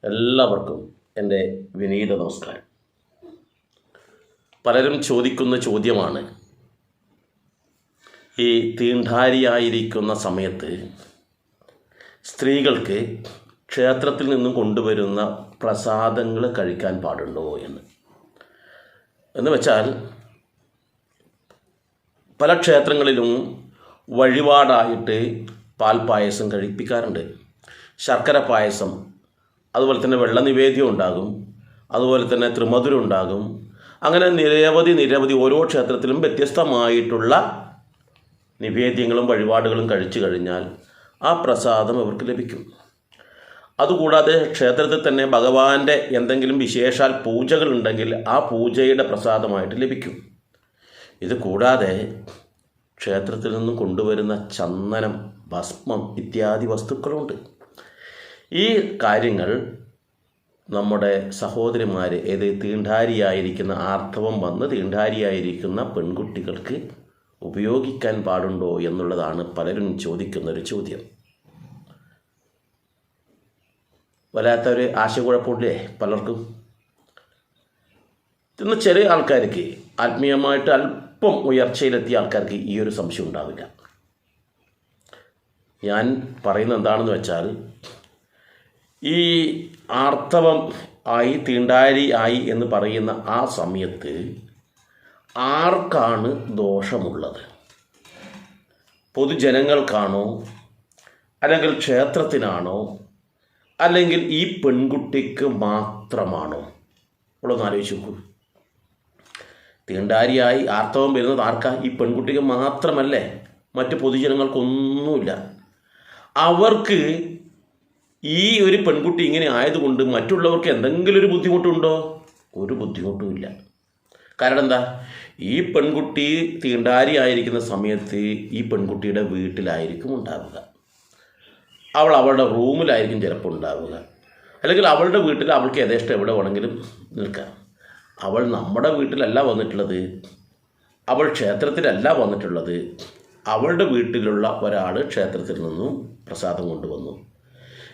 എല്ലാവർക്കും എൻ്റെ വിനീത നമസ്കാരം. പലരും ചോദിക്കുന്ന ചോദ്യമാണ്, ഈ തീണ്ടാരിയായിരിക്കുന്ന സമയത്ത് സ്ത്രീകൾക്ക് ക്ഷേത്രത്തിൽ നിന്നും കൊണ്ടുവരുന്ന പ്രസാദങ്ങൾ കഴിക്കാൻ പാടുണ്ടോ എന്ന് വെച്ചാൽ, പല ക്ഷേത്രങ്ങളിലും വഴിപാടായിട്ട് പാൽപ്പായസം കഴിപ്പിക്കാറുണ്ട്, ശർക്കര പായസം, അതുപോലെ തന്നെ വെള്ള നിവേദ്യം ഉണ്ടാകും, അതുപോലെ തന്നെ ത്രിമധുരം ഉണ്ടാകും. അങ്ങനെ നിരവധി ഓരോ ക്ഷേത്രത്തിലും വ്യത്യസ്തമായിട്ടുള്ള നിവേദ്യങ്ങളും വഴിപാടുകളും കഴിച്ചു കഴിഞ്ഞാൽ ആ പ്രസാദം അവർക്ക് ലഭിക്കും. അതുകൂടാതെ ക്ഷേത്രത്തിൽ തന്നെ ഭഗവാന്റെ എന്തെങ്കിലും വിശേഷാൽ പൂജകൾ ഉണ്ടെങ്കിൽ ആ പൂജയുടെ പ്രസാദമായിട്ട് ലഭിക്കും. ഇത് കൂടാതെ ക്ഷേത്രത്തിൽ നിന്നും കൊണ്ടുവരുന്ന ചന്ദനം, ഭസ്മം ഇത്യാദി വസ്തുക്കളുണ്ട്. ഈ കാര്യങ്ങൾ നമ്മുടെ സഹോദരിമാർ, തീണ്ടാരിയായിരിക്കുന്ന ആർത്തവം വന്ന് തീണ്ടാരിയായിരിക്കുന്ന പെൺകുട്ടികൾക്ക് ഉപയോഗിക്കാൻ പാടുണ്ടോ എന്നുള്ളതാണ് പലരും ചോദിക്കുന്നൊരു ചോദ്യം. വല്ലാത്തൊരു ആശയക്കുഴപ്പമില്ലേ പലർക്കും? ഇന്ന് ചെറിയ ആൾക്കാർക്ക്, ആത്മീയമായിട്ട് അല്പം ഉയർച്ചയിലെത്തിയ ആൾക്കാർക്ക് ഈ ഒരു സംശയം ഉണ്ടാവില്ല. ഞാൻ പറയുന്നത് എന്താണെന്ന് വെച്ചാൽ, ഈ ആർത്തവം ആയി തീണ്ടാരി ആയി എന്ന് പറയുന്ന ആ സമയത്ത് ആർക്കാണ് ദോഷമുള്ളത്? പൊതുജനങ്ങൾക്കാണോ, അല്ലെങ്കിൽ ക്ഷേത്രത്തിനാണോ, അല്ലെങ്കിൽ ഈ പെൺകുട്ടിക്ക് മാത്രമാണോ? ഉള്ളൊന്ന് ആലോചിച്ച് നോക്കൂ. തീണ്ടാരിയായി ആർത്തവം വരുന്നത് ആർക്കാ? ഈ പെൺകുട്ടിക്ക് മാത്രമല്ലേ, മറ്റ് പൊതുജനങ്ങൾക്കൊന്നുമില്ല. അവർക്ക് ഈ ഒരു പെൺകുട്ടി ഇങ്ങനെ ആയതുകൊണ്ട് മറ്റുള്ളവർക്ക് എന്തെങ്കിലും ഒരു ബുദ്ധിമുട്ടുണ്ടോ? ഒരു ബുദ്ധിമുട്ടുമില്ല. കാരണം എന്താ? ഈ പെൺകുട്ടി തീണ്ടാരി ആയിരിക്കുന്ന സമയത്ത് ഈ പെൺകുട്ടിയുടെ വീട്ടിലായിരിക്കും ഉണ്ടാവുക, അവളുടെ റൂമിലായിരിക്കും ചിലപ്പോൾ ഉണ്ടാവുക, അല്ലെങ്കിൽ അവളുടെ വീട്ടിൽ അവൾക്ക് യഥേഷ്ടം എവിടെ വേണമെങ്കിലും നിൽക്കാം. അവൾ നമ്മുടെ വീട്ടിലല്ല വന്നിട്ടുള്ളത്, അവൾ ക്ഷേത്രത്തിലല്ല വന്നിട്ടുള്ളത്. അവളുടെ വീട്ടിലുള്ള ഒരാൾ ക്ഷേത്രത്തിൽ നിന്നും പ്രസാദം കൊണ്ടുവന്നു.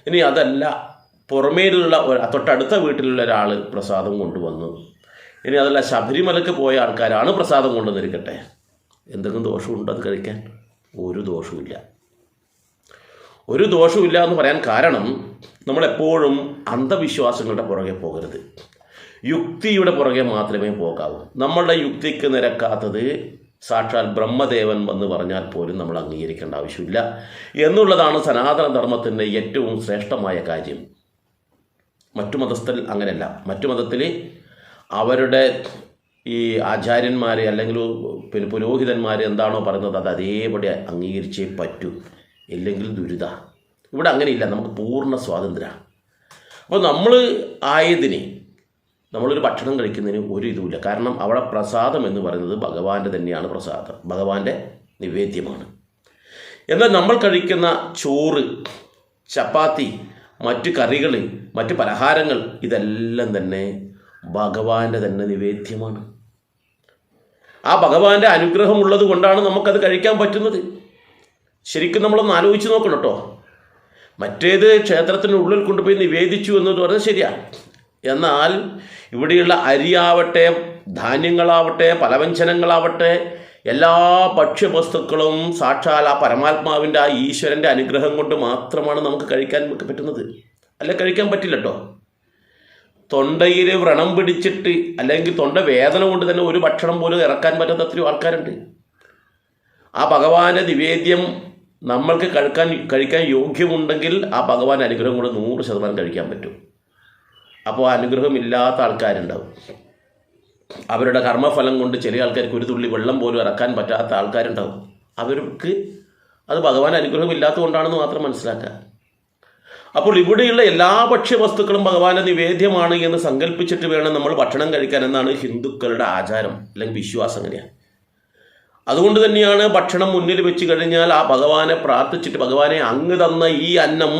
ഇനി അതല്ല, പുറമേലുള്ള തൊട്ടടുത്ത വീട്ടിലുള്ള ഒരാൾ പ്രസാദം കൊണ്ടുവന്നു. ഇനി അതല്ല, ശബരിമലക്ക് പോയ ആൾക്കാരാണ് പ്രസാദം കൊണ്ടുവന്നിരിക്കട്ടെ, എന്തെങ്കിലും ദോഷമുണ്ടോ അത് കഴിക്കാൻ? ഒരു ദോഷവുമില്ല. ഒരു ദോഷവുമില്ല എന്ന് പറയാൻ കാരണം, നമ്മളെപ്പോഴും അന്ധവിശ്വാസങ്ങളുടെ പുറകെ പോകരുത്, യുക്തിയുടെ പുറകെ മാത്രമേ പോകാവൂ. നമ്മളുടെ യുക്തിക്ക് നിരക്കാത്തത് സാക്ഷാൽ ബ്രഹ്മദേവൻ വന്ന് പറഞ്ഞാൽ പോലും നമ്മൾ അംഗീകരിക്കേണ്ട ആവശ്യമില്ല എന്നുള്ളതാണ് സനാതന ധർമ്മത്തിൻ്റെ ഏറ്റവും ശ്രേഷ്ഠമായ കാര്യം. മറ്റു മതസ്ഥരിൽ അങ്ങനെയല്ല. മറ്റു മതത്തിൽ അവരുടെ ഈ ആചാര്യന്മാർ അല്ലെങ്കിൽ പുരോഹിതന്മാർ എന്താണോ പറയുന്നത് അത് അതേപടി അംഗീകരിച്ചേ പറ്റൂ, ഇല്ലെങ്കിൽ ദുരിത. ഇവിടെ അങ്ങനെയില്ല, നമുക്ക് പൂർണ്ണ സ്വാതന്ത്ര്യമാണ്. അപ്പോൾ നമ്മളൊരു ഭക്ഷണം കഴിക്കുന്നതിന് ഒരു ഇതുമില്ല. കാരണം അവിടെ പ്രസാദം എന്ന് പറയുന്നത് ഭഗവാന്റെ തന്നെയാണ് പ്രസാദം, ഭഗവാന്റെ നിവേദ്യമാണ്. എന്നാൽ നമ്മൾ കഴിക്കുന്ന ചോറ്, ചപ്പാത്തി, മറ്റു കറികൾ, മറ്റു പലഹാരങ്ങൾ ഇതെല്ലാം തന്നെ ഭഗവാന്റെ തന്നെ നിവേദ്യമാണ്. ആ ഭഗവാന്റെ അനുഗ്രഹമുള്ളത് കൊണ്ടാണ് നമുക്കത് കഴിക്കാൻ പറ്റുന്നത്. ശരിക്കും നമ്മളൊന്ന് ആലോചിച്ച് നോക്കണം കേട്ടോ. മറ്റേത് ക്ഷേത്രത്തിനുള്ളിൽ കൊണ്ടുപോയി നിവേദിച്ചു എന്നത് പറഞ്ഞാൽ ശരിയാണ്. എന്നാൽ ഇവിടെയുള്ള അരിയാവട്ടെ, ധാന്യങ്ങളാവട്ടെ, പലവ്യഞ്ജനങ്ങളാവട്ടെ, എല്ലാ ഭക്ഷ്യവസ്തുക്കളും സാക്ഷാൽ ആ പരമാത്മാവിൻ്റെ, ആ ഈശ്വരൻ്റെ അനുഗ്രഹം കൊണ്ട് മാത്രമാണ് നമുക്ക് കഴിക്കാൻ പറ്റുന്നത്. അല്ലെ കഴിക്കാൻ പറ്റില്ല കേട്ടോ. തൊണ്ടയിൽ വ്രണം പിടിച്ചിട്ട് അല്ലെങ്കിൽ തൊണ്ട വേദന കൊണ്ട് തന്നെ ഒരു ഭക്ഷണം പോലും ഇറക്കാൻ പറ്റാത്ത അത്രയും ആൾക്കാരുണ്ട്. ആ ഭഗവാന്റെ നിവേദ്യം നമ്മൾക്ക് കഴിക്കാൻ യോഗ്യമുണ്ടെങ്കിൽ ആ ഭഗവാൻ അനുഗ്രഹം കൊണ്ട് 100% കഴിക്കാൻ പറ്റും. അപ്പോൾ അനുഗ്രഹമില്ലാത്ത ആൾക്കാരുണ്ടാവും. അവരുടെ കർമ്മഫലം കൊണ്ട് ചില ആൾക്കാർക്ക് ഒരു തുള്ളി വെള്ളം പോലും ഇറക്കാൻ പറ്റാത്ത ആൾക്കാരുണ്ടാവും. അവർക്ക് അത് ഭഗവാൻ അനുഗ്രഹമില്ലാത്തത് കൊണ്ടാണെന്ന് മാത്രം മനസ്സിലാക്കുക. അപ്പോൾ ഇവിടെയുള്ള എല്ലാ ഭക്ഷ്യവസ്തുക്കളും ഭഗവാന്റെ നിവേദ്യമാണ് എന്ന് സങ്കല്പിച്ചിട്ട് വേണം നമ്മൾ ഭക്ഷണം കഴിക്കാൻ എന്നാണ് ഹിന്ദുക്കളുടെ ആചാരം, അല്ലെങ്കിൽ വിശ്വാസം. അങ്ങനെയാണ്. അതുകൊണ്ട് തന്നെയാണ് ഭക്ഷണം മുന്നിൽ വെച്ച് കഴിഞ്ഞാൽ ആ ഭഗവാനെ പ്രാർത്ഥിച്ചിട്ട്, ഭഗവാനെ അങ്ങ് തന്ന ഈ അന്നം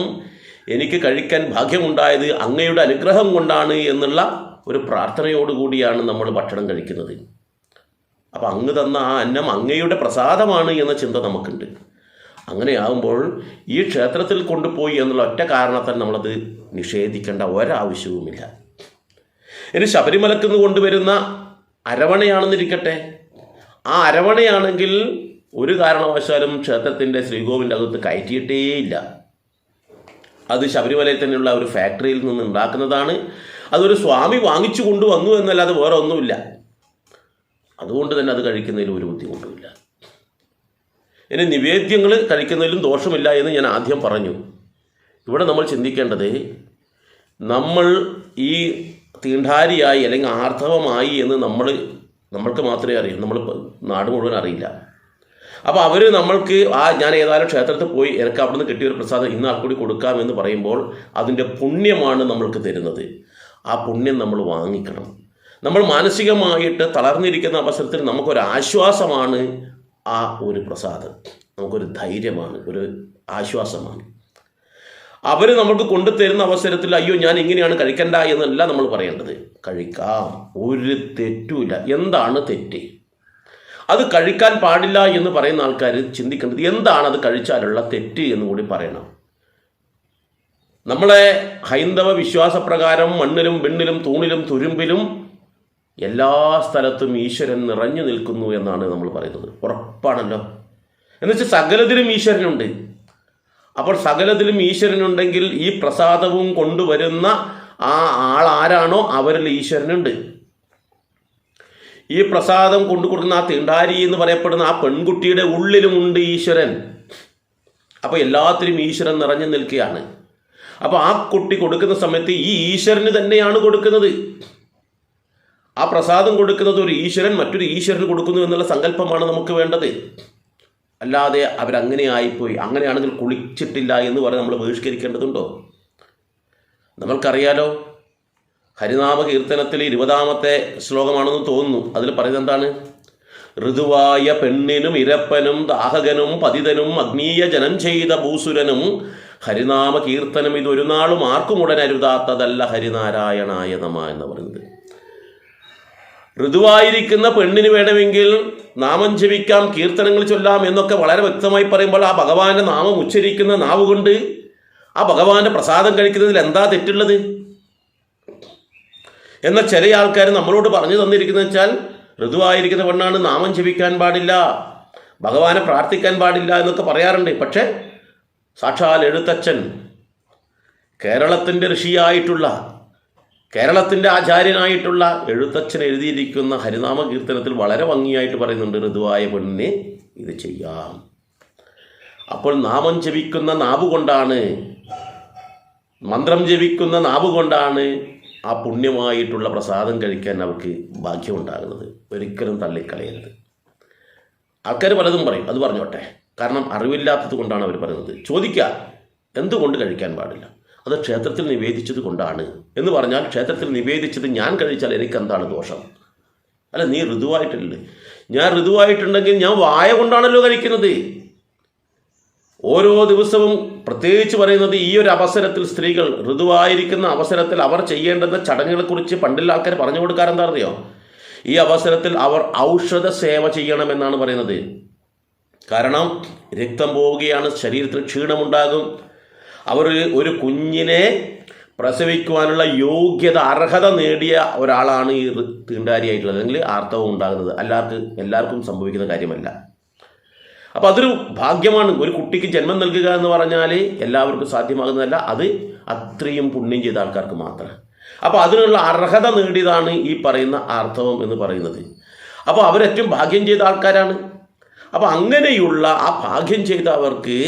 എനിക്ക് കഴിക്കാൻ ഭാഗ്യമുണ്ടായത് അങ്ങയുടെ അനുഗ്രഹം കൊണ്ടാണ് എന്നുള്ള ഒരു പ്രാർത്ഥനയോടുകൂടിയാണ് നമ്മൾ ഭക്ഷണം കഴിക്കുന്നത്. അപ്പോൾ അങ്ങ് തന്ന ആ അന്നം അങ്ങയുടെ പ്രസാദമാണ് എന്ന ചിന്ത നമുക്കുണ്ട്. അങ്ങനെയാകുമ്പോൾ ഈ ക്ഷേത്രത്തിൽ കൊണ്ടുപോയി എന്നുള്ള ഒറ്റ കാരണത്താൽ നമ്മളത് നിഷേധിക്കേണ്ട ഒരാവശ്യവുമില്ല. ഇനി ശബരിമലക്ക് നിന്ന് കൊണ്ടുവരുന്ന അരവണയാണെന്നിരിക്കട്ടെ, ആ അരവണയാണെങ്കിൽ ഒരു കാരണവശാലും ക്ഷേത്രത്തിൻ്റെ ശ്രീകോവിലിൻ്റെ അകത്ത് കയറ്റിയിട്ടേയില്ല. അത് ശബരിമലയിൽ തന്നെയുള്ള ഒരു ഫാക്ടറിയിൽ നിന്ന് ഉണ്ടാക്കുന്നതാണ്. അതൊരു സ്വാമി വാങ്ങിച്ചു കൊണ്ടുവന്നു എന്നല്ലാതെ വേറെ ഒന്നുമില്ല. അതുകൊണ്ട് തന്നെ അത് കഴിക്കുന്നതിൽ ഒരു ബുദ്ധിമുട്ടുമില്ല. ഇനി നിവേദ്യങ്ങൾ കഴിക്കുന്നതിലും ദോഷമില്ല എന്ന് ഞാൻ ആദ്യം പറഞ്ഞു. ഇവിടെ നമ്മൾ ചിന്തിക്കേണ്ടത്, നമ്മൾ ഈ തീണ്ടാരിയായി അല്ലെങ്കിൽ ആർത്തവമായി എന്ന് നമ്മൾക്ക് മാത്രമേ അറിയൂ, നമ്മൾ നാട് മുഴുവൻ അറിയില്ല. അപ്പോൾ അവർ നമ്മൾക്ക് ഞാൻ ഏതായാലും ക്ഷേത്രത്തിൽ പോയി എനിക്ക് അവിടെ നിന്ന് കിട്ടിയൊരു പ്രസാദം ഇന്ന് ആൾക്കൂടി കൊടുക്കാമെന്ന് പറയുമ്പോൾ അതിൻ്റെ പുണ്യമാണ് നമ്മൾക്ക് തരുന്നത്. ആ പുണ്യം നമ്മൾ വാങ്ങിക്കണം. നമ്മൾ മാനസികമായിട്ട് തളർന്നിരിക്കുന്ന അവസരത്തിൽ നമുക്കൊരാശ്വാസമാണ് ആ ഒരു പ്രസാദം, നമുക്കൊരു ധൈര്യമാണ്, ഒരു ആശ്വാസമാണ്. അവർ നമ്മൾക്ക് കൊണ്ടുതരുന്ന അവസരത്തിൽ അയ്യോ ഞാൻ ഇങ്ങനെയാണ് കഴിക്കണ്ട എന്നല്ല നമ്മൾ പറയേണ്ടത്. കഴിക്കാം, ഒരു തെറ്റുമില്ല. എന്താണ് തെറ്റ്? അത് കഴിക്കാൻ പാടില്ല എന്ന് പറയുന്ന ആൾക്കാർ ചിന്തിക്കേണ്ടത് എന്താണ് അത് കഴിച്ചാലുള്ള തെറ്റ് എന്ന് കൂടി പറയണം. നമ്മളെ ഹൈന്ദവ വിശ്വാസപ്രകാരം മണ്ണിലും വെണ്ണിലും തൂണിലും തുരുമ്പിലും എല്ലാ സ്ഥലത്തും ഈശ്വരൻ നിറഞ്ഞു നിൽക്കുന്നു എന്നാണ് നമ്മൾ പറയുന്നത്. ഉറപ്പാണല്ലോ. എന്നുവെച്ചാൽ സകലത്തിലും ഈശ്വരനുണ്ട്. അപ്പോൾ സകലത്തിലും ഈശ്വരനുണ്ടെങ്കിൽ ഈ പ്രസാദവും കൊണ്ടുവരുന്ന ആ ആളാരാണോ അവരിൽ ഈശ്വരനുണ്ട്. ഈ പ്രസാദം കൊണ്ടു കൊടുക്കുന്ന ആ തീണ്ടാരി എന്ന് പറയപ്പെടുന്ന ആ പെൺകുട്ടിയുടെ ഉള്ളിലുമുണ്ട് ഈശ്വരൻ. അപ്പോൾ എല്ലാത്തിലും ഈശ്വരൻ നിറഞ്ഞു നിൽക്കുകയാണ്. അപ്പോൾ ആ കുട്ടി കൊടുക്കുന്ന സമയത്ത് ഈ ഈശ്വരന് തന്നെയാണ് കൊടുക്കുന്നത്. ആ പ്രസാദം കൊടുക്കുന്നത് ഒരു ഈശ്വരൻ മറ്റൊരു ഈശ്വരന് കൊടുക്കുന്നു എന്നുള്ള സങ്കല്പമാണ് നമുക്ക് വേണ്ടത്. അല്ലാതെ അവരങ്ങനെ ആയിപ്പോയി, അങ്ങനെയാണെങ്കിൽ കുളിച്ചിട്ടില്ല എന്ന് പറഞ്ഞ് നമ്മൾ ബഹിഷ്കരിക്കേണ്ടതുണ്ടോ? നമ്മൾക്കറിയാലോ, ഹരിനാമ കീർത്തനത്തിൽ 20-ാമത്തെ ശ്ലോകമാണെന്ന് തോന്നുന്നു. അതിൽ പറയുന്നത് എന്താണ്? ഋതുവായ പെണ്ണിനും ഇരപ്പനും ദാഹകനും പതിതനും അഗ്നീയ ജനം ചെയ്ത ഭൂസുരനും ഹരിനാമ കീർത്തനം ഇതൊരു നാളും ആർക്കും ഉടനരുതാത്തതല്ല ഹരിനാരായണായ നമഃ എന്ന് പറയുന്നത്. ഋതുവായിരിക്കുന്ന പെണ്ണിന് വേണമെങ്കിൽ നാമം ജപിക്കാം, കീർത്തനങ്ങൾ ചൊല്ലാം എന്നൊക്കെ വളരെ വ്യക്തമായി പറയുമ്പോൾ ആ ഭഗവാന്റെ നാമം ഉച്ചരിക്കുന്ന നാവ് കൊണ്ട് ആ ഭഗവാന്റെ പ്രസാദം കഴിക്കുന്നതിൽ എന്താ തെറ്റുള്ളത്? എന്നാൽ ചില ആൾക്കാർ നമ്മളോട് പറഞ്ഞു തന്നിരിക്കുന്നത് വെച്ചാൽ ഋതുവായിരിക്കുന്ന പെണ്ണാണ് നാമം ജപിക്കാൻ പാടില്ല, ഭഗവാനെ പ്രാർത്ഥിക്കാൻ പാടില്ല എന്നൊക്കെ പറയാറുണ്ട്. പക്ഷേ സാക്ഷാൽ എഴുത്തച്ഛൻ, കേരളത്തിൻ്റെ ഋഷിയായിട്ടുള്ള, കേരളത്തിൻ്റെ ആചാര്യനായിട്ടുള്ള എഴുത്തച്ഛൻ എഴുതിയിരിക്കുന്ന ഹരിനാമ കീർത്തനത്തിൽ വളരെ ഭംഗിയായിട്ട് പറയുന്നുണ്ട്, ഋതുവായ പെണ്ണിനെ ഇത് ചെയ്യാം. അപ്പോൾ നാമം ജപിക്കുന്ന നാവ് കൊണ്ടാണ്, മന്ത്രം ജപിക്കുന്ന നാവ് കൊണ്ടാണ് ആ പുണ്യമായിട്ടുള്ള പ്രസാദം കഴിക്കാൻ അവർക്ക് ഭാഗ്യമുണ്ടാകുന്നത്. ഒരിക്കലും തള്ളിക്കളയരുത്. ആൾക്കാർ പലതും പറയും, അത് പറഞ്ഞോട്ടെ. കാരണം അറിവില്ലാത്തത് കൊണ്ടാണ് അവർ പറയുന്നത്. ചോദിക്കുക, എന്തുകൊണ്ട് കഴിക്കാൻ പാടില്ല? അത് ക്ഷേത്രത്തിൽ നിവേദിച്ചത് കൊണ്ടാണ് എന്ന് പറഞ്ഞാൽ, ക്ഷേത്രത്തിൽ നിവേദിച്ചത് ഞാൻ കഴിച്ചാൽ എനിക്ക് എന്താണ് ദോഷം? അല്ല, നീ ഋതുവായിട്ടില്ലേ? ഞാൻ ഋതുവായിട്ടുണ്ടെങ്കിൽ ഞാൻ വായ കൊണ്ടാണല്ലോ കഴിക്കുന്നത്. ഓരോ ദിവസവും പ്രത്യേകിച്ച് പറയുന്നത് ഈ ഒരു അവസരത്തിൽ സ്ത്രീകൾ ഋതുവായിരിക്കുന്ന അവസരത്തിൽ അവർ ചെയ്യേണ്ടുന്ന ചടങ്ങുകളെക്കുറിച്ച് പണ്ടുള്ള ആൾക്കാർ പറഞ്ഞു കൊടുക്കാറെന്താ അറിയോ? ഈ അവസരത്തിൽ അവർ ഔഷധ സേവ ചെയ്യണമെന്നാണ് പറയുന്നത്. കാരണം രക്തം പോവുകയാണ്, ശരീരത്തിന് ക്ഷീണമുണ്ടാകും. അവർ ഒരു കുഞ്ഞിനെ പ്രസവിക്കുവാനുള്ള യോഗ്യത, അർഹത നേടിയ ഒരാളാണ് ഈ തീണ്ടാരിയായിട്ടുള്ളത്, അല്ലെങ്കിൽ ആർത്തവം ഉണ്ടാകുന്നത്. എല്ലാവർക്കും സംഭവിക്കുന്ന കാര്യമല്ല. അപ്പോൾ അതൊരു ഭാഗ്യമാണ്. ഒരു കുട്ടിക്ക് ജന്മം നൽകുക എന്ന് പറഞ്ഞാൽ എല്ലാവർക്കും സാധ്യമാകുന്നതല്ല. അത് അത്രയും പുണ്യം ചെയ്ത ആൾക്കാർക്ക് മാത്രം. അപ്പോൾ അതിനുള്ള അർഹത നേടിയതാണ് ഈ പറയുന്ന ആർത്തവം എന്ന് പറയുന്നത്. അപ്പോൾ അവരേറ്റവും ഭാഗ്യം ചെയ്ത ആൾക്കാരാണ്. അപ്പോൾ അങ്ങനെയുള്ള ആ ഭാഗ്യം ചെയ്ത അവർക്ക്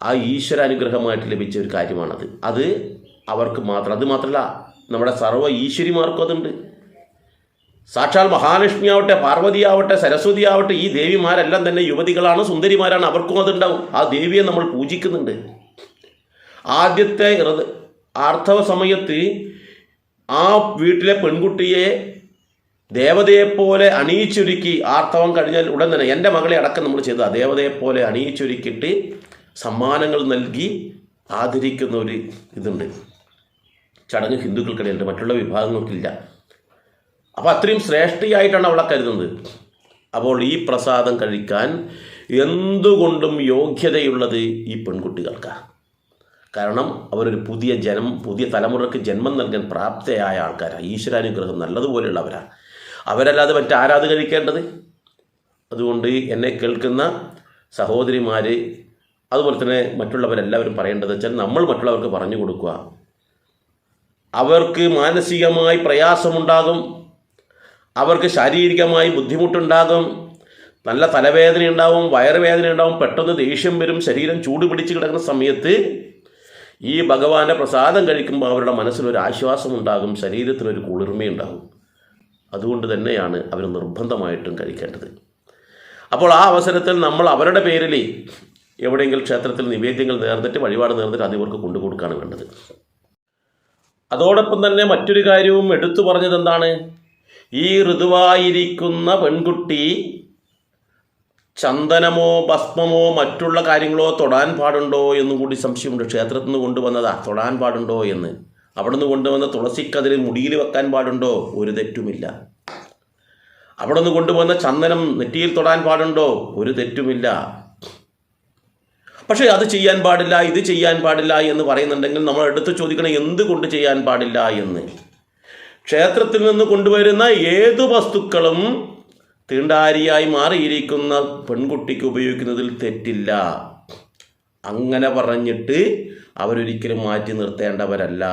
ആ ഈശ്വരാനുഗ്രഹമായിട്ട് ലഭിച്ച ഒരു കാര്യമാണത്. അത് അവർക്ക് മാത്രം. അത് മാത്രമല്ല, നമ്മുടെ സർവ്വ ഈശ്വരിമാർക്കും അതുണ്ട്. സാക്ഷാൽ മഹാലക്ഷ്മി ആവട്ടെ, പാർവതി ആവട്ടെ, സരസ്വതി ആവട്ടെ, ഈ ദേവിമാരെല്ലാം തന്നെ യുവതികളാണ്, സുന്ദരിമാരാണ്. അവർക്കും അതുണ്ടാവും. ആ ദേവിയെ നമ്മൾ പൂജിക്കുന്നുണ്ട്. ആദ്യത്തെ ആർത്തവ സമയത്ത് ആ വീട്ടിലെ പെൺകുട്ടിയെ ദേവതയെപ്പോലെ അണിയിച്ചൊരുക്കി, ആർത്തവം കഴിഞ്ഞാൽ ഉടൻ തന്നെ, എൻ്റെ മകളെ അടക്കം നമ്മൾ ചെയ്തതാ, ദേവതയെപ്പോലെ അണിയിച്ചൊരുക്കിയിട്ട് സമ്മാനങ്ങൾ നൽകി ആദരിക്കുന്ന ഒരു ഇതുണ്ട്, ചടങ്ങ് ഹിന്ദുക്കൾക്കിടയിലുണ്ട്, മറ്റുള്ള വിഭാഗങ്ങൾക്കില്ല. അപ്പോൾ അത്രയും ശ്രേഷ്ഠയായിട്ടാണ് അവളെ കരുതുന്നത്. അപ്പോൾ ഈ പ്രസാദം കഴിക്കാൻ എന്തുകൊണ്ടും യോഗ്യതയുള്ളത് ഈ പെൺകുട്ടികൾക്കാണ്. കാരണം അവരൊരു പുതിയ തലമുറയ്ക്ക് ജന്മം നൽകാൻ പ്രാപ്തയായ ആൾക്കാരാണ്. ഈശ്വരാനുഗ്രഹം നല്ലതുപോലെയുള്ളവരാണ്. അവരല്ലാതെ മറ്റാരാത് കഴിക്കേണ്ടത്? അതുകൊണ്ട് എന്നെ കേൾക്കുന്ന സഹോദരിമാർ, അതുപോലെ തന്നെ മറ്റുള്ളവരെല്ലാവരും പറയേണ്ടത് വെച്ചാൽ നമ്മൾ മറ്റുള്ളവർക്ക് പറഞ്ഞു കൊടുക്കുക. അവർക്ക് മാനസികമായി പ്രയാസമുണ്ടാകും, അവർക്ക് ശാരീരികമായി ബുദ്ധിമുട്ടുണ്ടാകും, നല്ല തലവേദന ഉണ്ടാവും, വയറുവേദന ഉണ്ടാവും, പെട്ടെന്ന് ദേഷ്യം വരും, ശരീരം ചൂട് പിടിച്ച് കിടക്കുന്ന സമയത്ത് ഈ ഭഗവാന്റെ പ്രസാദം കഴിക്കുമ്പോൾ അവരുടെ മനസ്സിനൊരു ആശ്വാസമുണ്ടാകും, ശരീരത്തിനൊരു കുളിർമയുണ്ടാകും. അതുകൊണ്ട് തന്നെയാണ് അവർ നിർബന്ധമായിട്ടും കഴിക്കേണ്ടത്. അപ്പോൾ ആ അവസരത്തിൽ നമ്മൾ അവരുടെ പേരിൽ എവിടെയെങ്കിലും ക്ഷേത്രത്തിൽ നിവേദ്യങ്ങൾ നേർന്നിട്ട് വഴിപാട് നേർന്നിട്ട് അത് ഇവർക്ക് കൊണ്ടുകൊടുക്കുകയാണ് വേണ്ടത്. അതോടൊപ്പം തന്നെ മറ്റൊരു കാര്യവും എടുത്തു പറഞ്ഞത് എന്താണ്? ഈ ഋതുവായിരിക്കുന്ന പെൺകുട്ടി ചന്ദനമോ ഭസ്മമോ മറ്റുള്ള കാര്യങ്ങളോ തൊടാൻ പാടുണ്ടോ എന്നും കൂടി സംശയമുണ്ട്. ക്ഷേത്രത്തിൽ നിന്ന് കൊണ്ടുവന്നതാ, തൊടാൻ പാടുണ്ടോ എന്ന്. അവിടെ നിന്ന് കൊണ്ടുവന്ന തുളസിക്കതിൽ മുടിയിൽ വെക്കാൻ പാടുണ്ടോ? ഒരു തെറ്റുമില്ല. അവിടെ നിന്ന് കൊണ്ടുവന്ന ചന്ദനം നെറ്റിയിൽ തൊടാൻ പാടുണ്ടോ? ഒരു തെറ്റുമില്ല. പക്ഷേ അത് ചെയ്യാൻ പാടില്ല, ഇത് ചെയ്യാൻ പാടില്ല എന്ന് പറയുന്നുണ്ടെങ്കിൽ നമ്മൾ എടുത്ത് ചോദിക്കണം, എന്തുകൊണ്ട് ചെയ്യാൻ പാടില്ല എന്ന്. ക്ഷേത്രത്തിൽ നിന്ന് കൊണ്ടുവരുന്ന ഏതു വസ്തുക്കളും തീണ്ടാരിയായി മാറിയിരിക്കുന്ന പെൺകുട്ടിക്ക് ഉപയോഗിക്കുന്നതിൽ തെറ്റില്ല. അങ്ങനെ പറഞ്ഞിട്ട് അവരൊരിക്കലും മാറ്റി നിർത്തേണ്ടവരല്ല.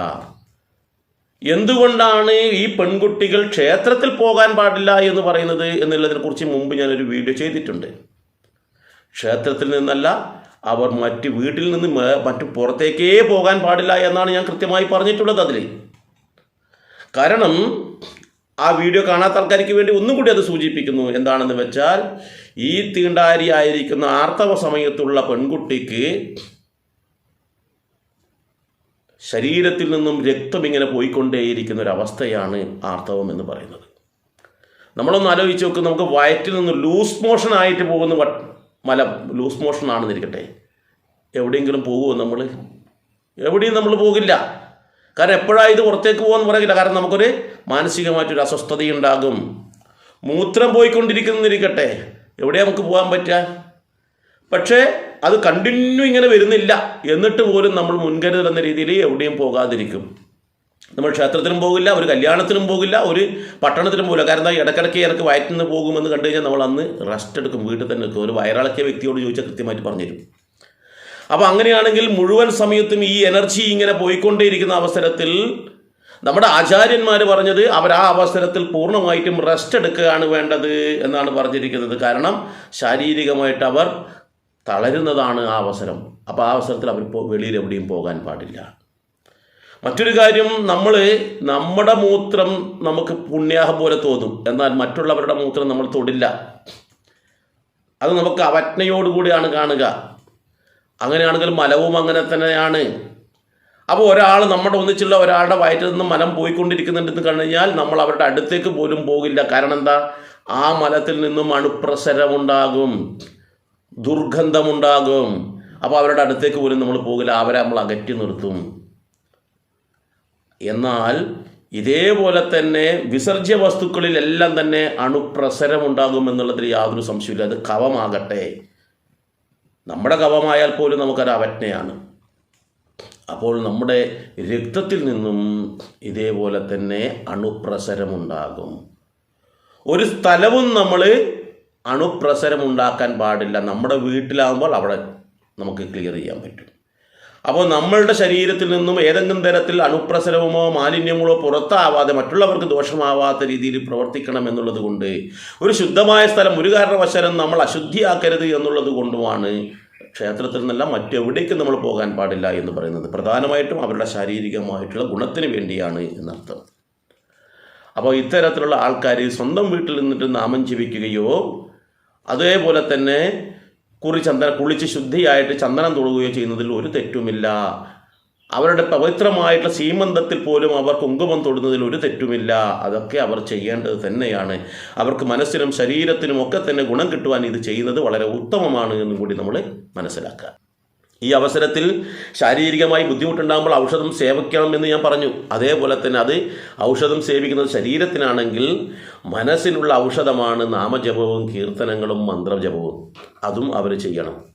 എന്തുകൊണ്ടാണ് ഈ പെൺകുട്ടികൾ ക്ഷേത്രത്തിൽ പോകാൻ പാടില്ല എന്ന് പറയുന്നത് എന്നുള്ളതിനെക്കുറിച്ച് മുമ്പ് ഞാനൊരു വീഡിയോ ചെയ്തിട്ടുണ്ട്. ക്ഷേത്രത്തിൽ നിന്നല്ല, അവർ മറ്റ് വീട്ടിൽ നിന്ന് മറ്റു പുറത്തേക്കേ പോകാൻ പാടില്ല എന്നാണ് ഞാൻ കൃത്യമായി പറഞ്ഞിട്ടുള്ളത് അതിൽ. കാരണം ആ വീഡിയോ കാണാത്ത ആൾക്കാർക്ക് വേണ്ടി ഒന്നും കൂടി അത് സൂചിപ്പിക്കുന്നു. എന്താണെന്ന് വെച്ചാൽ, ഈ തീണ്ടാരിയായിരിക്കുന്ന ആർത്തവ സമയത്തുള്ള പെൺകുട്ടിക്ക് ശരീരത്തിൽ നിന്നും രക്തം ഇങ്ങനെ പോയിക്കൊണ്ടേയിരിക്കുന്ന ഒരവസ്ഥയാണ് ആർത്തവം എന്ന് പറയുന്നത്. നമ്മളൊന്ന് ആലോചിച്ച് നോക്ക്, നമുക്ക് വയറ്റിൽ നിന്ന് ലൂസ് മോഷൻ ആയിട്ട് പോകുന്ന മലം ലൂസ് മോഷൻ ആണെന്നിരിക്കട്ടെ, എവിടെയെങ്കിലും പോകുമോ നമ്മൾ? എവിടെയും നമ്മൾ പോകില്ല. കാരണം എപ്പോഴാണ് ഇത് പുറത്തേക്ക് പോകുമെന്ന് പറയില്ല. കാരണം നമുക്കൊരു മാനസികമായിട്ടൊരു അസ്വസ്ഥതയുണ്ടാകും. മൂത്രം പോയിക്കൊണ്ടിരിക്കുന്നിരിക്കട്ടെ, എവിടെയാണ് നമുക്ക് പോകാൻ പറ്റുക? പക്ഷേ അത് കണ്ടിന്യൂ ഇങ്ങനെ വരുന്നില്ല. എന്നിട്ട് പോലും നമ്മൾ മുൻകരുതൽ എന്ന രീതിയിൽ എവിടെയും പോകാതിരിക്കും. നമ്മൾ ക്ഷേത്രത്തിനും പോകില്ല, ഒരു കല്യാണത്തിനും പോകില്ല, ഒരു പട്ടണത്തിനും പോകില്ല. കാരണം ഇടയ്ക്കിടയ്ക്ക് എനിക്ക് വയറ്റിൽ നിന്ന് പോകുമെന്ന് കണ്ടു കഴിഞ്ഞാൽ നമ്മൾ അന്ന് റെസ്റ്റ് എടുക്കും, വീട്ടിൽ തന്നെ നിൽക്കും. ഒരു വയറിളക്കിയ വ്യക്തിയോട് ചോദിച്ചാൽ കൃത്യമായിട്ട് പറഞ്ഞുതരും. അപ്പോൾ അങ്ങനെയാണെങ്കിൽ മുഴുവൻ സമയത്തും ഈ എനർജി ഇങ്ങനെ പോയിക്കൊണ്ടേയിരിക്കുന്ന അവസരത്തിൽ നമ്മുടെ ആചാര്യന്മാർ പറഞ്ഞത് അവർ ആ അവസരത്തിൽ പൂർണ്ണമായിട്ടും റെസ്റ്റ് എടുക്കുകയാണ് വേണ്ടത് എന്നാണ് പറഞ്ഞിരിക്കുന്നത്. കാരണം ശാരീരികമായിട്ട് അവർ തളരുന്നതാണ് ആ അവസരം. അപ്പോൾ ആ അവസരത്തിൽ അവർ വെളിയിൽ എവിടെയും പോകാൻ പാടില്ല. മറ്റൊരു കാര്യം, നമ്മുടെ മൂത്രം നമുക്ക് പുണ്യാഹം പോലെ തോന്നും, എന്നാൽ മറ്റുള്ളവരുടെ മൂത്രം നമ്മൾ തൊടില്ല. അത് നമുക്ക് അവജ്ഞയോടുകൂടിയാണ് കാണുക. അങ്ങനെയാണെങ്കിൽ മലവും അങ്ങനെ തന്നെയാണ്. അപ്പോൾ നമ്മുടെ ഒന്നിച്ചുള്ള ഒരാളുടെ വയറ്റിൽ നിന്ന് മലം പോയിക്കൊണ്ടിരിക്കുന്നുണ്ടെന്ന് കഴിഞ്ഞാൽ നമ്മൾ അവരുടെ അടുത്തേക്ക് പോലും പോകില്ല. കാരണം എന്താ? ആ മലത്തിൽ നിന്നും അണുപ്രസരമുണ്ടാകും, ദുർഗന്ധമുണ്ടാകും. അപ്പോൾ അവരുടെ അടുത്തേക്ക് പോലും നമ്മൾ പോകില്ല, അവരെ നമ്മൾ അകറ്റി നിർത്തും. എന്നാൽ ഇതേപോലെ തന്നെ വിസർജ്യ വസ്തുക്കളിലെല്ലാം തന്നെ അണുപ്രസരമുണ്ടാകും എന്നുള്ളതിൽ യാതൊരു സംശയമില്ല. അത് കവമാകട്ടെ, നമ്മുടെ കവമായാൽ പോലും നമുക്കൊരു അവജ്ഞയാണ്. അപ്പോൾ നമ്മുടെ രക്തത്തിൽ നിന്നും ഇതേപോലെ തന്നെ അണുപ്രസരമുണ്ടാകും. ഒരു സ്ഥലവും നമ്മൾ അണുപ്രസരമുണ്ടാക്കാൻ പാടില്ല. നമ്മുടെ വീട്ടിലാകുമ്പോൾ അവിടെ നമുക്ക് ക്ലിയർ ചെയ്യാൻ പറ്റും. അപ്പോൾ നമ്മളുടെ ശരീരത്തിൽ നിന്നും ഏതെങ്കിലും തരത്തിൽ അണുപ്രസരമോ മാലിന്യങ്ങളോ പുറത്താവാതെ മറ്റുള്ളവർക്ക് ദോഷമാവാത്ത രീതിയിൽ പ്രവർത്തിക്കണം എന്നുള്ളത് കൊണ്ട്, ഒരു ശുദ്ധമായ സ്ഥലം ഒരു കാരണവശാലും നമ്മൾ അശുദ്ധിയാക്കരുത് എന്നുള്ളത് കൊണ്ടുമാണ് ക്ഷേത്രത്തിൽ നിന്നല്ല മറ്റെവിടേക്കും നമ്മൾ പോകാൻ പാടില്ല എന്ന് പറയുന്നത്. പ്രധാനമായിട്ടും അവരുടെ ശാരീരികമായിട്ടുള്ള ഗുണത്തിന് വേണ്ടിയാണ് എന്നർത്ഥം. അപ്പോൾ ഇത്തരത്തിലുള്ള ആൾക്കാർ സ്വന്തം വീട്ടിൽ നിന്നിട്ട് നാമം ജപിക്കുകയോ അതേപോലെ തന്നെ കുളിച്ച് ശുദ്ധിയായിട്ട് ചന്ദനം തൊടുകയോ ചെയ്യുന്നതിൽ ഒരു തെറ്റുമില്ല. അവരുടെ പവിത്രമായിട്ടുള്ള സീമന്തത്തിൽ പോലും അവർ കുങ്കുമം തൊടുന്നതിൽ ഒരു തെറ്റുമില്ല. അതൊക്കെ അവർ ചെയ്യേണ്ടത് തന്നെയാണ്. അവർക്ക് മനസ്സിനും ശരീരത്തിനും ഒക്കെ തന്നെ ഗുണം കിട്ടുവാൻ ഇത് ചെയ്യുന്നത് വളരെ ഉത്തമമാണ് എന്നും കൂടി നമ്മൾ മനസ്സിലാക്കുക. ഈ അവസരത്തിൽ ശാരീരികമായി ബുദ്ധിമുട്ടുണ്ടാകുമ്പോൾ ഔഷധം സേവിക്കണം എന്ന് ഞാൻ പറഞ്ഞു. അതേപോലെ തന്നെ അത് ഔഷധം സേവിക്കുന്നത് ശരീരത്തിനാണെങ്കിൽ മനസ്സിനുള്ള ഔഷധമാണ് നാമജപവും കീർത്തനങ്ങളും മന്ത്രജപവും. അതും അവർ ചെയ്യണം.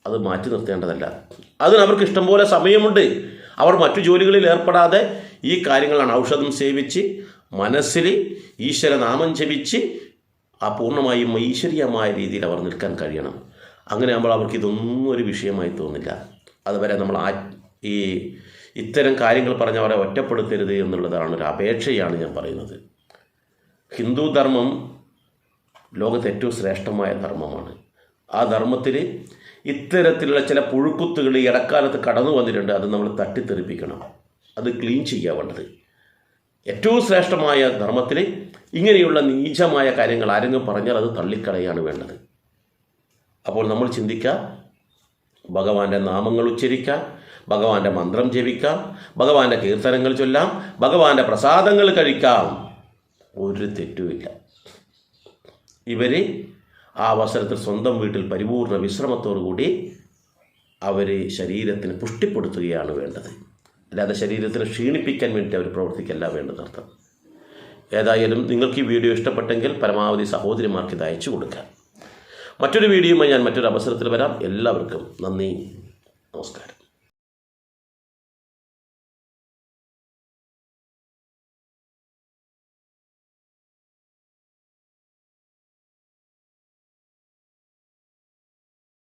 അത് മാറ്റി നിർത്തേണ്ടതല്ല. അതിന് അവർക്ക് ഇഷ്ടംപോലെ സമയമുണ്ട്. അവർ മറ്റു ജോലികളിൽ ഏർപ്പെടാതെ ഈ കാര്യങ്ങളാണ് ഔഷധം സേവിച്ച് മനസ്സിൽ ഈശ്വരനാമം ജപിച്ച് ആ പൂർണ്ണമായും ഈശ്വരീയമായ രീതിയിൽ അവർ നിൽക്കാൻ കഴിയണം. അങ്ങനെ ആകുമ്പോൾ അവർക്ക് ഇതൊന്നും ഒരു വിഷയമായി തോന്നില്ല. അതുവരെ നമ്മൾ ഇത്തരം കാര്യങ്ങൾ പറഞ്ഞ് അവരെ ഒറ്റപ്പെടുത്തരുത് എന്നുള്ളതാണ് ഒരു അപേക്ഷയാണ് ഞാൻ പറയുന്നത്. ഹിന്ദു ധർമ്മം ലോകത്തെ ഏറ്റവും ശ്രേഷ്ഠമായ ധർമ്മമാണ്. ആ ധർമ്മത്തിൽ ഇത്തരത്തിലുള്ള ചില പുഴുക്കുത്തുകൾ ഈ ഇടക്കാലത്ത് കടന്നു വന്നിട്ടുണ്ട്. അത് നമ്മൾ തട്ടിത്തെറിപ്പിക്കണം. അത് ക്ലീൻ ചെയ്യാവേണ്ടത്. ഏറ്റവും ശ്രേഷ്ഠമായ ധർമ്മത്തിൽ ഇങ്ങനെയുള്ള നീചമായ കാര്യങ്ങൾ ആരെങ്കിലും പറഞ്ഞാൽ അത് തള്ളിക്കളയാണ് വേണ്ടത്. അപ്പോൾ നമ്മൾ ചിന്തിക്കുക, ഭഗവാന്റെ നാമങ്ങൾ ഉച്ചരിക്കാം, ഭഗവാന്റെ മന്ത്രം ജപിക്കാം, ഭഗവാന്റെ കീർത്തനങ്ങൾ ചൊല്ലാം, ഭഗവാന്റെ പ്രസാദങ്ങൾ കഴിക്കാം. ഒരു തെറ്റുമില്ല. ഇവർ ആ അവസരത്തിൽ സ്വന്തം വീട്ടിൽ പരിപൂർണ വിശ്രമത്തോടുകൂടി അവർ ശരീരത്തിന് പുഷ്ടിപ്പെടുത്തുകയാണ് വേണ്ടത്. അല്ലാതെ ശരീരത്തിന് ക്ഷീണിപ്പിക്കാൻ വേണ്ടി അവർ പ്രവർത്തിക്കല്ല വേണ്ടതർത്ഥം. ഏതായാലും നിങ്ങൾക്ക് ഈ വീഡിയോ ഇഷ്ടപ്പെട്ടെങ്കിൽ പരമാവധി സഹോദരിമാർക്ക് ഇത് അയച്ചു കൊടുക്കാം. മറ്റൊരു വീഡിയോയുമായി ഞാൻ മറ്റൊരു അവസരത്തിൽ വരാം. എല്ലാവർക്കും നന്ദി, നമസ്കാരം.